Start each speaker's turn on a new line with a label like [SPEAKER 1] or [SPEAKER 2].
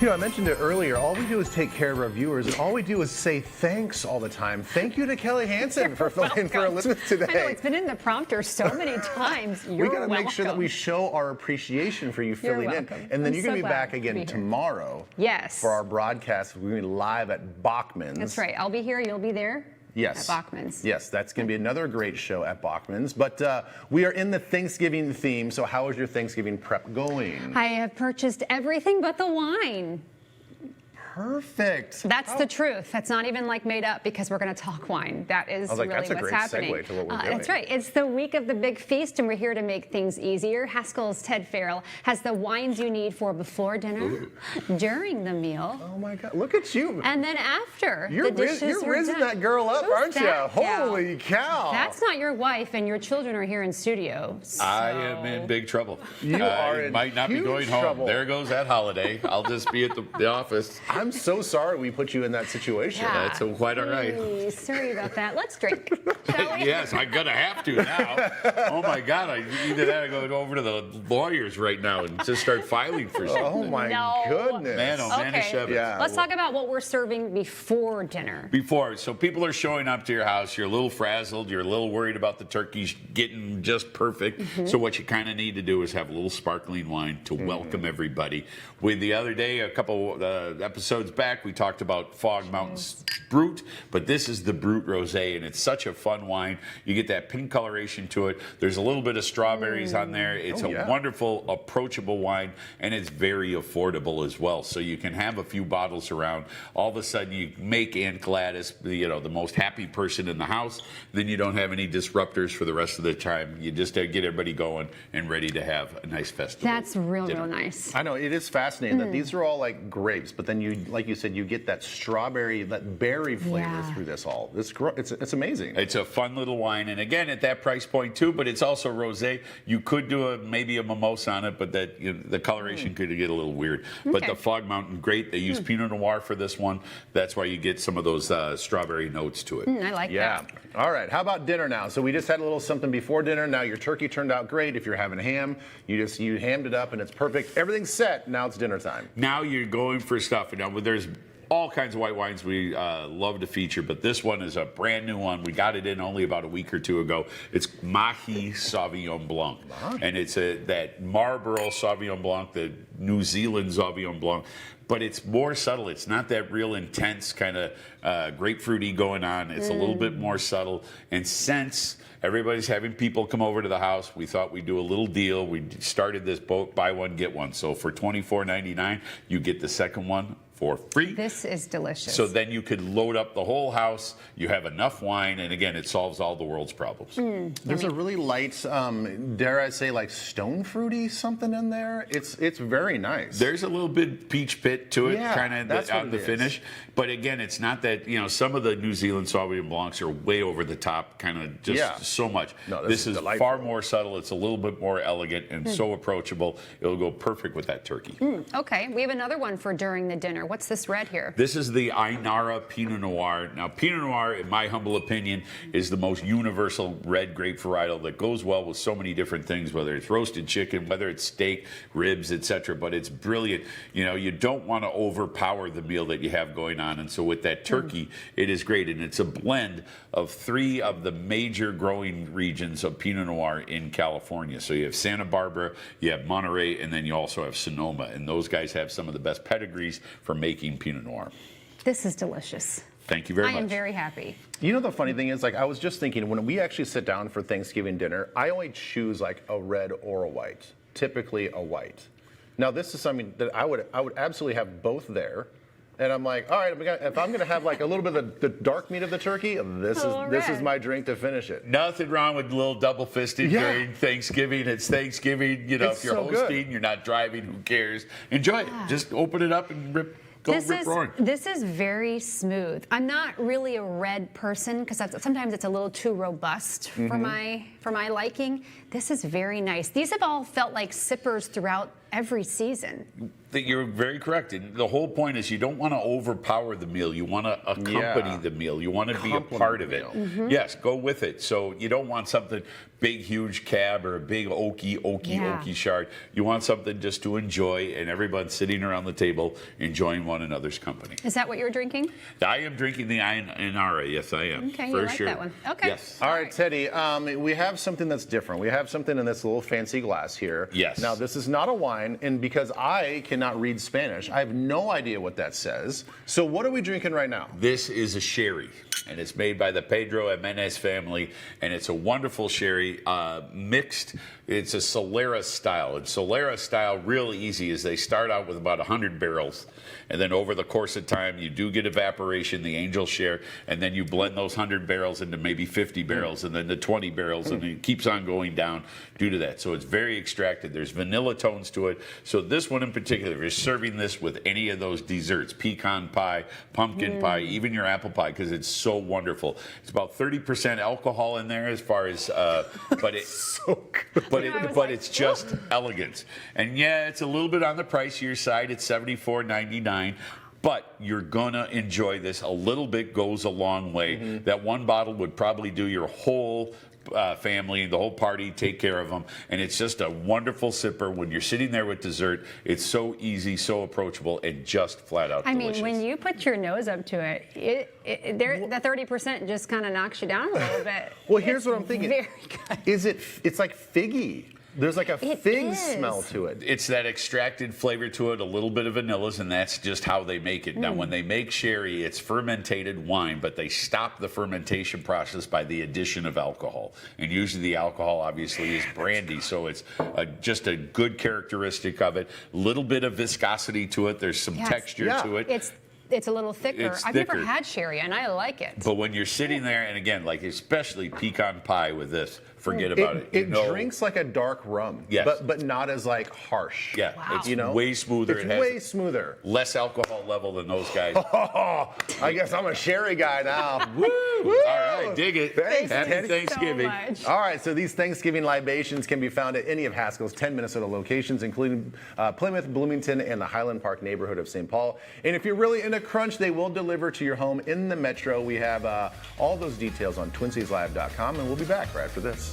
[SPEAKER 1] You know, I mentioned it earlier. All we do is take care of our viewers, and all we do is say thanks all the time. Thank you to Kelly Hansen for filling in for Elizabeth today.
[SPEAKER 2] I know, it's been in the prompter so many times.
[SPEAKER 1] We got to make sure that we show our appreciation for you filling in. And then you're going to be back again tomorrow.
[SPEAKER 2] Yes.
[SPEAKER 1] For our broadcast. We're going to be live at Bachman's.
[SPEAKER 2] That's right. I'll be here. You'll be there.
[SPEAKER 1] Yes.
[SPEAKER 2] At Bachman's.
[SPEAKER 1] Yes, that's going to be another great show at Bachman's. But we are in the Thanksgiving theme, so how is your Thanksgiving prep going?
[SPEAKER 2] I have purchased everything but the wine.
[SPEAKER 1] Perfect.
[SPEAKER 2] That's the truth. That's not even like made up because we're going to talk wine. That is really what's happening.
[SPEAKER 1] That's a great segue to what we're doing.
[SPEAKER 2] That's right. It's the week of the big feast, and we're here to make things easier. Haskell's Ted Farrell has the wines you need for before dinner, during the meal.
[SPEAKER 1] Oh my God! Look at you.
[SPEAKER 2] And then after
[SPEAKER 1] the dishes
[SPEAKER 2] you're
[SPEAKER 1] raising
[SPEAKER 2] done.
[SPEAKER 1] that girl up, aren't you? Holy cow!
[SPEAKER 2] That's not your wife, and your children are here in studio. So.
[SPEAKER 3] I am in big trouble.
[SPEAKER 1] You are in
[SPEAKER 3] might not be going
[SPEAKER 1] trouble.
[SPEAKER 3] home. There goes that holiday. I'll just be at the office.
[SPEAKER 1] I'm so sorry we put you in that situation.
[SPEAKER 2] Yeah.
[SPEAKER 3] That's quite all right.
[SPEAKER 2] Sorry about that. Let's drink, shall we?
[SPEAKER 3] Yes, I'm gonna have to now. Oh my God! Either that, I go over to the lawyers right now and just start filing for something.
[SPEAKER 1] Oh my goodness!
[SPEAKER 3] Man, oh man,
[SPEAKER 2] Okay.
[SPEAKER 1] Yeah.
[SPEAKER 2] Let's talk about what we're serving before dinner.
[SPEAKER 3] So people are showing up to your house. You're a little frazzled. You're a little worried about the turkey getting just perfect. So what you kind of need to do is have a little sparkling wine to welcome everybody. The other day, a couple episodes back, we talked about Fog Mountain's Brut, but this is the Brut Rosé, and it's such a fun wine. You get that pink coloration to it. There's a little bit of strawberries on there. It's a wonderful, approachable wine, and it's very affordable as well. So you can have a few bottles around. All of a sudden, you make Aunt Gladys, the most happy person in the house. Then you don't have any disruptors for the rest of the time. You just get everybody going and ready to have a nice festival.
[SPEAKER 2] That's real nice.
[SPEAKER 1] I know, it is fascinating that these are all like grapes, but then you, like you said, you get that strawberry, that berry flavor through this all. It's amazing.
[SPEAKER 3] It's a fun little wine, and again at that price point too. But it's also rosé. You could do maybe a mimosa on it, but the coloration could get a little weird. Okay. But the Fog Mountain, great. They use Pinot Noir for this one. That's why you get some of those strawberry notes to it.
[SPEAKER 2] I like that.
[SPEAKER 1] All right. How about dinner now? So we just had a little something before dinner. Now your turkey turned out great. If you're having ham, you hammed it up and it's perfect. Everything's set. Now it's dinner time.
[SPEAKER 3] Now you're going for stuff. Now there's all kinds of white wines we love to feature, but this one is a brand new one. We got it in only about a week or two ago. It's Mahi Sauvignon Blanc, and it's that Marlborough Sauvignon Blanc, the New Zealand Sauvignon Blanc, but it's more subtle. It's not that real intense kind of grapefruity going on. It's a little bit more subtle. And since everybody's having people come over to the house, we thought we'd do a little deal. We started this buy one, get one. So for $24.99, you get the second one for free.
[SPEAKER 2] This is delicious.
[SPEAKER 3] So then you could load up the whole house. You have enough wine, and again, it solves all the world's problems.
[SPEAKER 1] There's a really light, dare I say, like stone fruity something in there. It's very nice.
[SPEAKER 3] There's a little bit peach pit to it, kind of on the finish. But again, it's not that, some of the New Zealand Sauvignon Blancs are way over the top, kind of just so much.
[SPEAKER 1] No,
[SPEAKER 3] this is far more subtle. It's a little bit more elegant and so approachable. It'll go perfect with that turkey.
[SPEAKER 2] Okay, we have another one for during the dinner. What's this red here?
[SPEAKER 3] This is the Inara Pinot Noir. Now, Pinot Noir, in my humble opinion, is the most universal red grape varietal that goes well with so many different things, whether it's roasted chicken, whether it's steak, ribs, etc. But it's brilliant. You don't want to overpower the meal that you have going on. And so with that turkey, it is great. And it's a blend of 3 of the major growing regions of Pinot Noir in California. So you have Santa Barbara, you have Monterey, and then you also have Sonoma. And those guys have some of the best pedigrees for making Pinot Noir.
[SPEAKER 2] This is delicious.
[SPEAKER 3] Thank you very much.
[SPEAKER 2] I am very happy.
[SPEAKER 1] The funny thing is, I was just thinking, when we actually sit down for Thanksgiving dinner, I only choose like a red or a white, typically a white. Now, this is something that I would absolutely have both there. And I'm like, all right, if I'm going to have like a little bit of the dark meat of the turkey, this is my drink to finish it.
[SPEAKER 3] Nothing wrong with a little double fisted during Thanksgiving. It's Thanksgiving. If you're hosting, you're not driving, who cares? Enjoy it. Just open it up and rip roaring.
[SPEAKER 2] This is very smooth. I'm not really a red person because sometimes it's a little too robust for my liking. This is very nice. These have all felt like sippers throughout every season.
[SPEAKER 3] That you're very correct. And the whole point is you don't want to overpower the meal. You want to accompany the meal. You want to be a part of it. Yes, go with it. So you don't want something big, huge cab or a big oaky shard. You want something just to enjoy, and everyone's sitting around the table enjoying one another's company.
[SPEAKER 2] Is that what you're drinking?
[SPEAKER 3] I am drinking the Inara. Yes, I am.
[SPEAKER 2] Okay,
[SPEAKER 3] for
[SPEAKER 2] you like
[SPEAKER 3] sure.
[SPEAKER 2] that one. Okay.
[SPEAKER 3] Yes.
[SPEAKER 1] All right, Teddy, we have something that's different. We have something in this little fancy glass here.
[SPEAKER 3] Yes.
[SPEAKER 1] Now, this is not a wine, and because I cannot read Spanish, I have no idea what that says. So what are we drinking right now?
[SPEAKER 3] This is a sherry, and it's made by the Pedro Ximenez family, and it's a wonderful sherry mixed. It's a Solera style, and Solera style, real easy, is they start out with about 100 barrels, and then over the course of time, you do get evaporation, the angel share, and then you blend those 100 barrels into maybe 50 barrels, and then to 20 barrels, and it keeps on going down due to that. So it's very extracted. There's vanilla tones to it. So this one in particular, if you're serving this with any of those desserts, pecan pie, pumpkin pie, even your apple pie, because it's so wonderful. It's about 30% alcohol in there as far as, but it's
[SPEAKER 1] So good.
[SPEAKER 3] but it's just elegant. And yeah, it's a little bit on the pricier side. It's $74.99. But you're gonna enjoy this. A little bit goes a long way. That one bottle would probably do your whole family, the whole party, take care of them. And it's just a wonderful sipper. When you're sitting there with dessert, it's so easy, so approachable, and just flat out delicious.
[SPEAKER 2] I mean, when you put your nose up to it, the 30% just kind of knocks you down a little bit.
[SPEAKER 1] Well, here's what I'm thinking.
[SPEAKER 2] Very good.
[SPEAKER 1] It's like figgy. There's like a
[SPEAKER 2] It
[SPEAKER 1] fig
[SPEAKER 2] is.
[SPEAKER 1] smell to it.
[SPEAKER 3] It's that extracted flavor to it, a little bit of vanillas, and that's just how they make it. Now, when they make sherry, it's fermented wine, but they stop the fermentation process by the addition of alcohol. And usually the alcohol, obviously, is brandy, so it's just a good characteristic of it. A little bit of viscosity to it. There's some
[SPEAKER 2] Yes.
[SPEAKER 3] texture
[SPEAKER 1] Yeah.
[SPEAKER 3] to it.
[SPEAKER 2] It's a little thicker.
[SPEAKER 3] It's
[SPEAKER 2] I've never
[SPEAKER 3] thicker.
[SPEAKER 2] had sherry, and I like it.
[SPEAKER 3] But when you're sitting there, and again, like especially pecan pie with this, forget about it.
[SPEAKER 1] It drinks like a dark rum,
[SPEAKER 3] Yes.
[SPEAKER 1] but not as like harsh.
[SPEAKER 3] Yeah,
[SPEAKER 2] Wow.
[SPEAKER 3] it's
[SPEAKER 1] You know,
[SPEAKER 3] way smoother.
[SPEAKER 1] It's
[SPEAKER 3] It has
[SPEAKER 1] way smoother.
[SPEAKER 3] less alcohol level than those guys.
[SPEAKER 1] Oh, I guess I'm a sherry guy now.
[SPEAKER 3] Woo! All right, dig it.
[SPEAKER 1] Thanks,
[SPEAKER 3] Happy
[SPEAKER 1] Teddy.
[SPEAKER 3] Thanksgiving.
[SPEAKER 2] So much.
[SPEAKER 1] All right, so these Thanksgiving libations can be found at any of Haskell's 10 Minnesota locations, including Plymouth, Bloomington, and the Highland Park neighborhood of St. Paul. And if you're really into crunch, they will deliver to your home in the metro. We have all those details on TwinCitiesLive.com, and we'll be back right after this.